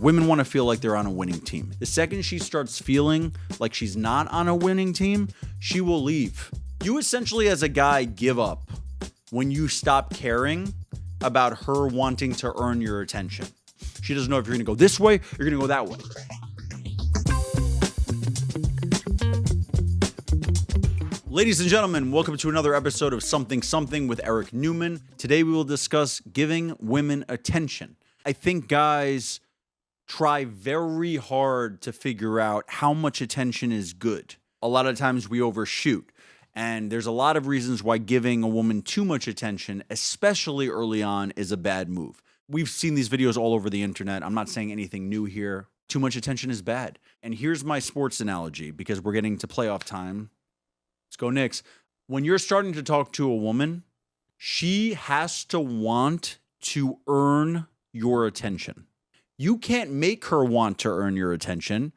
Women want to feel like they're on a winning team. The second she starts feeling like she's not on a winning team, she will leave. You essentially, as a guy, give up when you stop caring about her wanting to earn your attention. She doesn't know if you're going to go this way or you're going to go that way. Ladies and gentlemen, welcome to another episode of Something Something with Eric Newman. Today we will discuss giving women attention. I think guys try very hard to figure out how much attention is good. A lot of times we overshoot, and there's a lot of reasons why giving a woman too much attention, especially early on, is a bad move. We've seen these videos all over the internet. I'm not saying anything new here. Too much attention is bad. And here's my sports analogy, because we're getting to playoff time. Let's go Knicks. When you're starting to talk to a woman, she has to want to earn your attention. You can't make her want to earn your attention,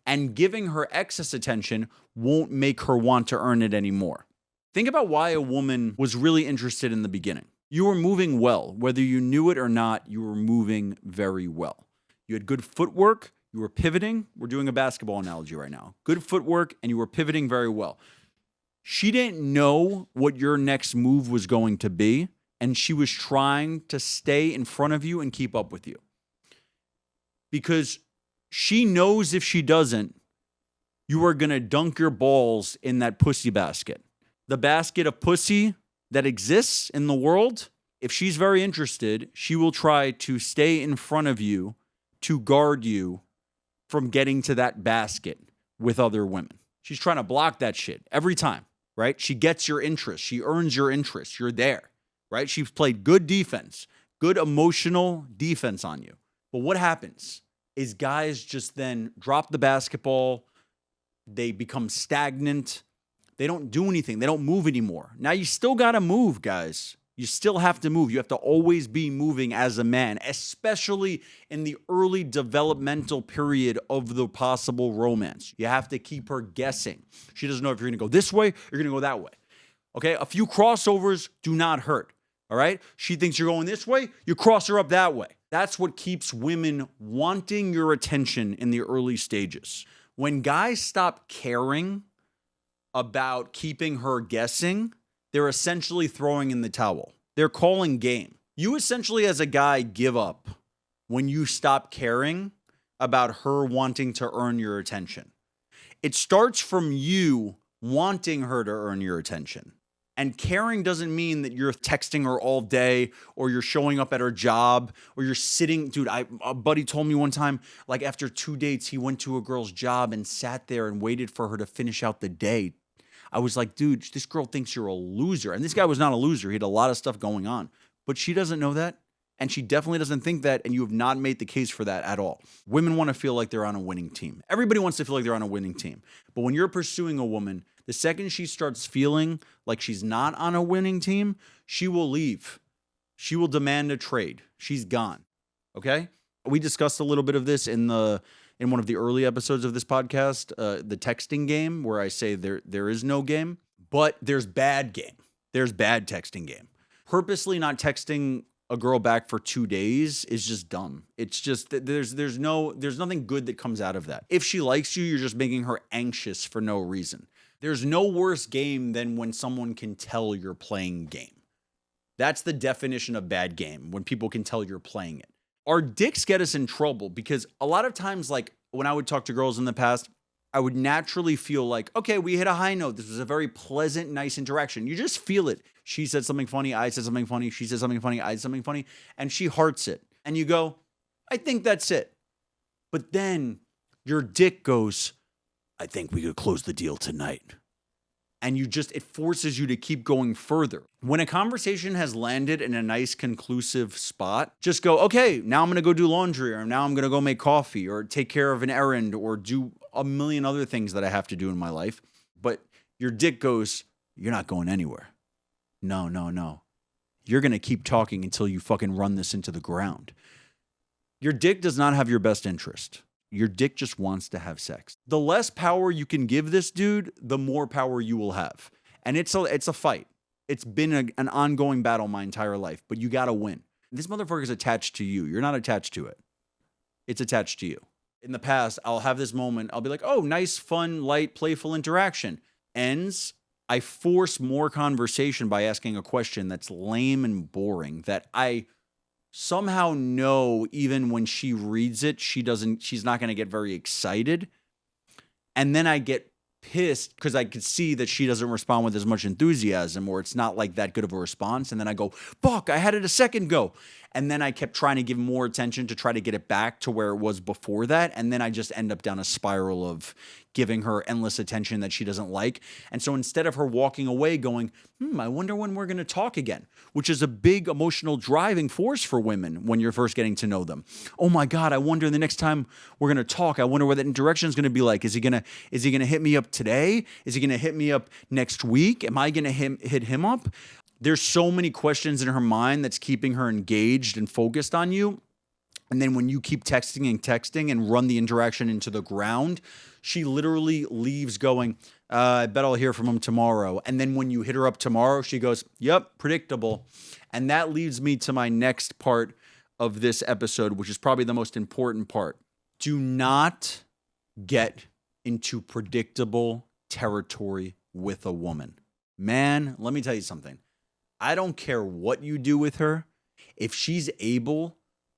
and giving her excess attention won't make her want to earn it anymore. Think about why a woman was really interested in the beginning. You were moving well. Whether you knew it or not, you were moving very well. You had good footwork. You were pivoting. We're doing a basketball analogy right now. Good footwork, and you were pivoting very well. She didn't know what your next move was going to be, and she was trying to stay in front of you and keep up with you. Because she knows if she doesn't, you are going to dunk your balls in that pussy basket. The basket of pussy that exists in the world, if she's very interested, she will try to stay in front of you to guard you from getting to that basket with other women. She's trying to block that shit every time, right? She gets your interest. She earns your interest. You're there, right? She's played good defense, good emotional defense on you. But what happens is guys just then drop the basketball. They become stagnant. They don't do anything. They don't move anymore. Now you still got to move, guys. You still have to move. You have to always be moving as a man, especially in the early developmental period of the possible romance. You have to keep her guessing. She doesn't know if you're going to go this way or you're going to go that way. Okay? A few crossovers do not hurt. All right? She thinks you're going this way. You cross her up that way. That's what keeps women wanting your attention in the early stages. When guys stop caring about keeping her guessing, they're essentially throwing in the towel. They're calling game. You essentially, as a guy, give up when you stop caring about her wanting to earn your attention. It starts from you wanting her to earn your attention. And caring doesn't mean that you're texting her all day or you're showing up at her job or you're sitting. Dude, a buddy told me one time, like after 2 dates, he went to a girl's job and sat there and waited for her to finish out the day. I was like, dude, this girl thinks you're a loser. And this guy was not a loser. He had a lot of stuff going on. But she doesn't know that. And she definitely doesn't think that. And you have not made the case for that at all. Women want to feel like they're on a winning team. Everybody wants to feel like they're on a winning team. But when you're pursuing a woman, the second she starts feeling like she's not on a winning team, she will leave. She will demand a trade. She's gone. Okay? We discussed a little bit of this in one of the early episodes of this podcast, the texting game, where I say there is no game, but there's bad game. There's bad texting game. Purposely not texting a girl back for 2 days is just dumb. It's just there's nothing good that comes out of that. If she likes you, you're just making her anxious for no reason. There's no worse game than when someone can tell you're playing game. That's the definition of bad game, when people can tell you're playing it. Our dicks get us in trouble because a lot of times, like when I would talk to girls in the past, I would naturally feel like, okay, we hit a high note. This was a very pleasant, nice interaction. You just feel it. She said something funny. I said something funny. She said something funny. I said something funny. And she hearts it. And you go, I think that's it. But then your dick goes, I think we could close the deal tonight. And it forces you to keep going further. When a conversation has landed in a nice, conclusive spot, just go, okay, now I'm going to go do laundry, or now I'm going to go make coffee, or take care of an errand, or do a million other things that I have to do in my life. But your dick goes, you're not going anywhere. No. You're going to keep talking until you fucking run this into the ground. Your dick does not have your best interest. Your dick just wants to have sex. The less power you can give this dude, the more power you will have. And it's a fight. It's been an ongoing battle my entire life, but you got to win. This motherfucker's attached to you. You're not attached to it. it's attached to you. In the past, I'll have this moment. I'll be like, oh, nice, fun, light, playful interaction. Ends. I force more conversation by asking a question that's lame and boring that I somehow know even when she reads it, she's not going to get very excited. And then I get pissed because I could see that she doesn't respond with as much enthusiasm, or it's not like that good of a response. And then I go, fuck, I had it a second ago. And then I kept trying to give more attention to try to get it back to where it was before that. And then I just end up down a spiral of giving her endless attention that she doesn't like. And so instead of her walking away going, I wonder when we're going to talk again, which is a big emotional driving force for women when you're first getting to know them. Oh my God, I wonder the next time we're going to talk, I wonder what that interaction is going to be like. Is he going to hit me up today? Is he going to hit me up next week? Am I going to hit him up? There's so many questions in her mind that's keeping her engaged and focused on you. And then when you keep texting and run the interaction into the ground, she literally leaves going, I bet I'll hear from him tomorrow. And then when you hit her up tomorrow, she goes, yep, predictable. And that leads me to my next part of this episode, which is probably the most important part. Do not get into predictable territory with a woman. Man, let me tell you something. I don't care what you do with her. If she's able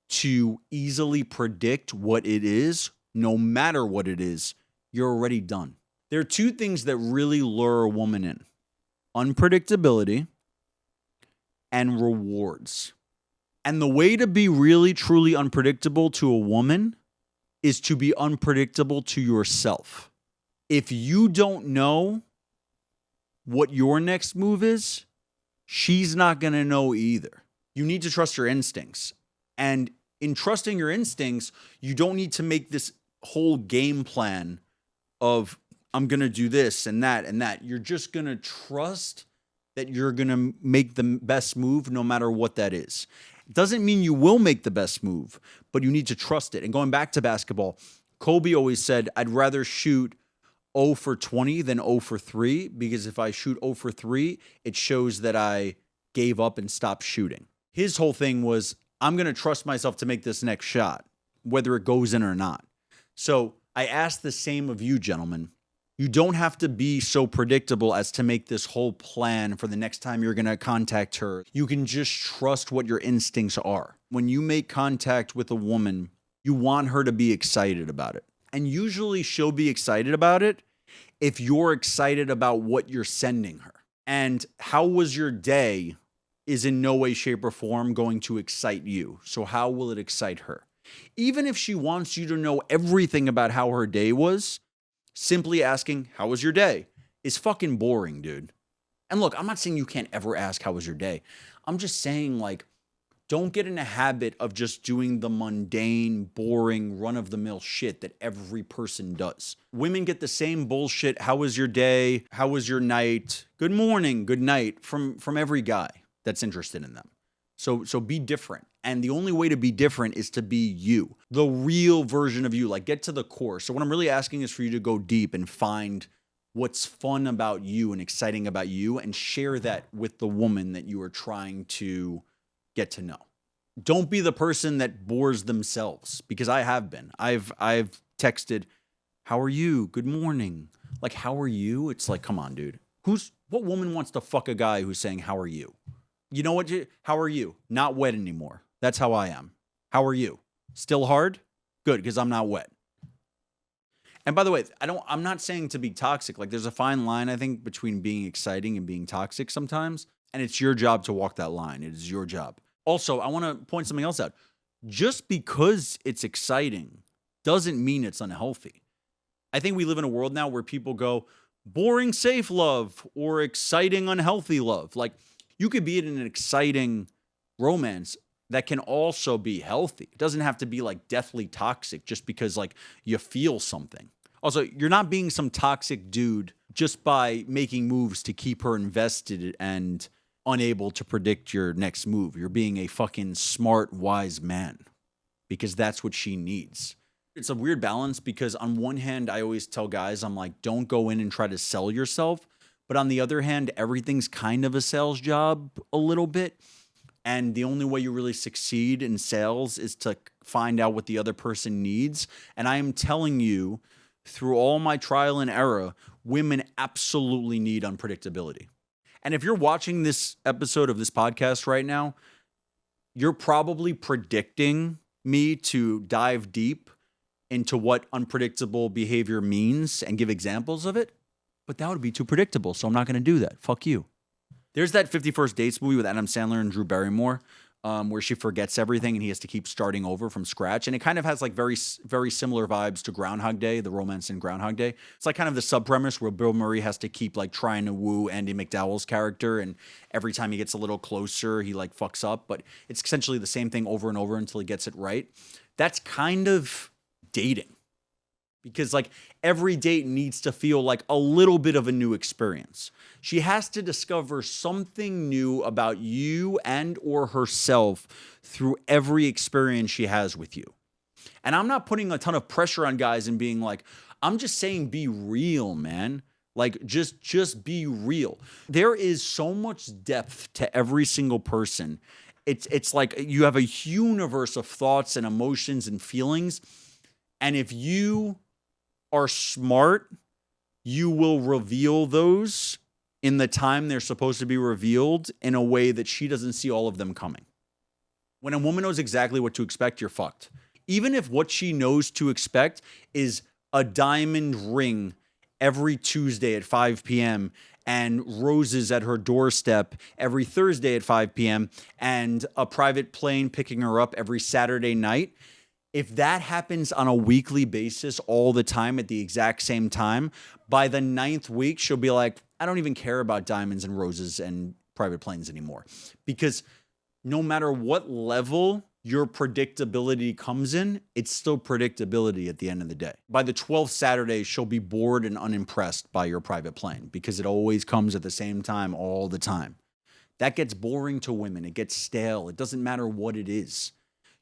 to easily predict what it is, no matter what it is, you're already done. There are two things that really lure a woman in: unpredictability and rewards. And the way to be really, truly unpredictable to a woman is to be unpredictable to yourself. If you don't know what your next move is, she's not going to know either. You need to trust your instincts. And in trusting your instincts, you don't need to make this whole game plan of, I'm going to do this and that and that. You're just going to trust that you're going to make the best move no matter what that is. It doesn't mean you will make the best move, but you need to trust it. And going back to basketball, Kobe always said, I'd rather shoot 0 for 20 than 0 for 3, because if I shoot 0 for 3, it shows that I gave up and stopped shooting. His whole thing was, I'm going to trust myself to make this next shot, whether it goes in or not. So I ask the same of you, gentlemen. You don't have to be so predictable as to make this whole plan for the next time you're going to contact her. You can just trust what your instincts are. When you make contact with a woman, you want her to be excited about it. And usually she'll be excited about it if you're excited about what you're sending her. And how was your day is in no way, shape, or form going to excite you. So how will it excite her? Even if she wants you to know everything about how her day was, simply asking, how was your day, is fucking boring, dude. And look, I'm not saying you can't ever ask, how was your day? I'm just saying, like, don't get in a habit of just doing the mundane, boring, run-of-the-mill shit that every person does. Women get the same bullshit, how was your day, how was your night, good morning, good night, from every guy that's interested in them. So be different. And the only way to be different is to be you, the real version of you, like get to the core. So what I'm really asking is for you to go deep and find what's fun about you and exciting about you and share that with the woman that you are trying to get to know. Don't be the person that bores themselves, because I have been. I've texted, how are you? Good morning. Like, how are you? It's like, come on, dude. What woman wants to fuck a guy who's saying, how are you? You know what? How are you? Not wet anymore. That's how I am. How are you? Still hard? Good, because I'm not wet. And by the way, I'm not saying to be toxic. Like, there's a fine line, I think, between being exciting and being toxic sometimes. And it's your job to walk that line. It is your job. Also, I want to point something else out. Just because it's exciting doesn't mean it's unhealthy. I think we live in a world now where people go, boring, safe love or exciting, unhealthy love. Like, you could be in an exciting romance that can also be healthy. It doesn't have to be like deathly toxic just because like you feel something. Also, you're not being some toxic dude just by making moves to keep her invested and unable to predict your next move. You're being a fucking smart, wise man, because that's what she needs. It's a weird balance, because on one hand, I always tell guys, I'm like, don't go in and try to sell yourself. But on the other hand, everything's kind of a sales job a little bit. And the only way you really succeed in sales is to find out what the other person needs. And I am telling you, through all my trial and error, women absolutely need unpredictability. And if you're watching this episode of this podcast right now, you're probably predicting me to dive deep into what unpredictable behavior means and give examples of it. But that would be too predictable, so I'm not going to do that. Fuck you. There's that 50 First Dates movie with Adam Sandler and Drew Barrymore, where she forgets everything and he has to keep starting over from scratch. And it kind of has like very, very similar vibes to Groundhog Day, the romance in Groundhog Day. It's like kind of the sub-premise where Bill Murray has to keep like trying to woo Andy McDowell's character. And every time he gets a little closer, he like fucks up. But it's essentially the same thing over and over until he gets it right. That's kind of dating. Because like every date needs to feel like a little bit of a new experience. She has to discover something new about you and or herself through every experience she has with you. And I'm not putting a ton of pressure on guys and being like, I'm just saying be real, man. Like just be real. There is so much depth to every single person. It's like you have a universe of thoughts and emotions and feelings. And if you are smart, you will reveal those in the time they're supposed to be revealed in a way that she doesn't see all of them coming. When a woman knows exactly what to expect, you're fucked. Even if what she knows to expect is a diamond ring every Tuesday at 5 p.m. and roses at her doorstep every Thursday at 5 p.m. and a private plane picking her up every Saturday night, if that happens on a weekly basis all the time at the exact same time, by the 9th week, she'll be like, I don't even care about diamonds and roses and private planes anymore. Because no matter what level your predictability comes in, it's still predictability at the end of the day. By the 12th Saturday, she'll be bored and unimpressed by your private plane because it always comes at the same time all the time. That gets boring to women. It gets stale. It doesn't matter what it is.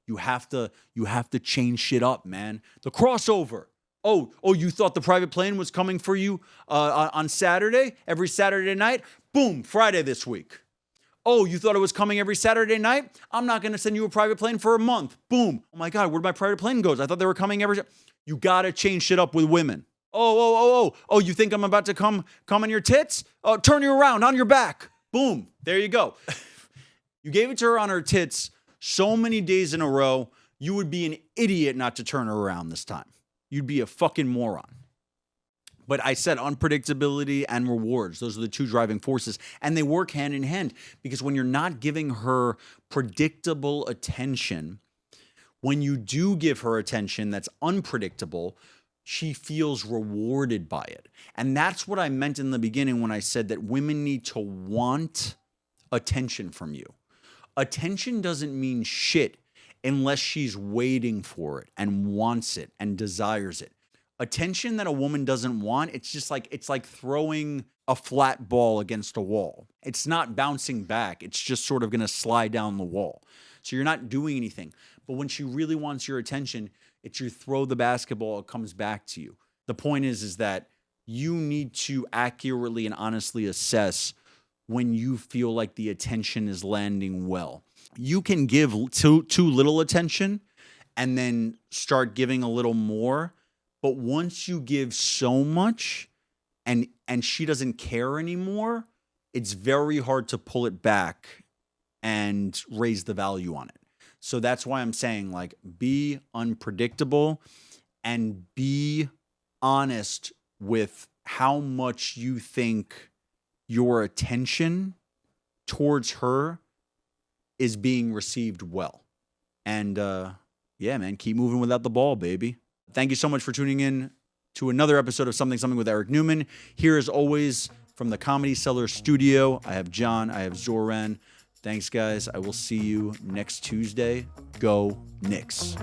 You have to change shit up, man. The crossover. Oh, you thought the private plane was coming for you on Saturday, every Saturday night? Boom, Friday this week. Oh, you thought it was coming every Saturday night? I'm not going to send you a private plane for a month. Boom. Oh my God, where'd my private plane go? I thought they were coming every... You got to change shit up with women. Oh, you think I'm about to come on your tits? Oh, turn you around on your back. Boom, there you go. You gave it to her on her tits so many days in a row, you would be an idiot not to turn her around this time. You'd be a fucking moron. But I said unpredictability and rewards. Those are the two driving forces. And they work hand in hand because when you're not giving her predictable attention, when you do give her attention that's unpredictable, she feels rewarded by it. And that's what I meant in the beginning when I said that women need to want attention from you. Attention doesn't mean shit unless she's waiting for it and wants it and desires it. Attention that a woman doesn't want, it's like throwing a flat ball against a wall. It's not bouncing back. It's just sort of going to slide down the wall. So you're not doing anything. But when she really wants your attention, it's you throw the basketball, it comes back to you. The point is that you need to accurately and honestly assess when you feel like the attention is landing well. You can give too little attention and then start giving a little more. But once you give so much and she doesn't care anymore, it's very hard to pull it back and raise the value on it. So that's why I'm saying, like, be unpredictable and be honest with how much you think your attention towards her is being received well. And yeah, man, keep moving without the ball, baby. Thank you so much for tuning in to another episode of Something with Eric Newman. Here, as always, from the Comedy Cellar Studio, I have John, I have Zoran. Thanks, guys. I will see you next Tuesday. Go Knicks.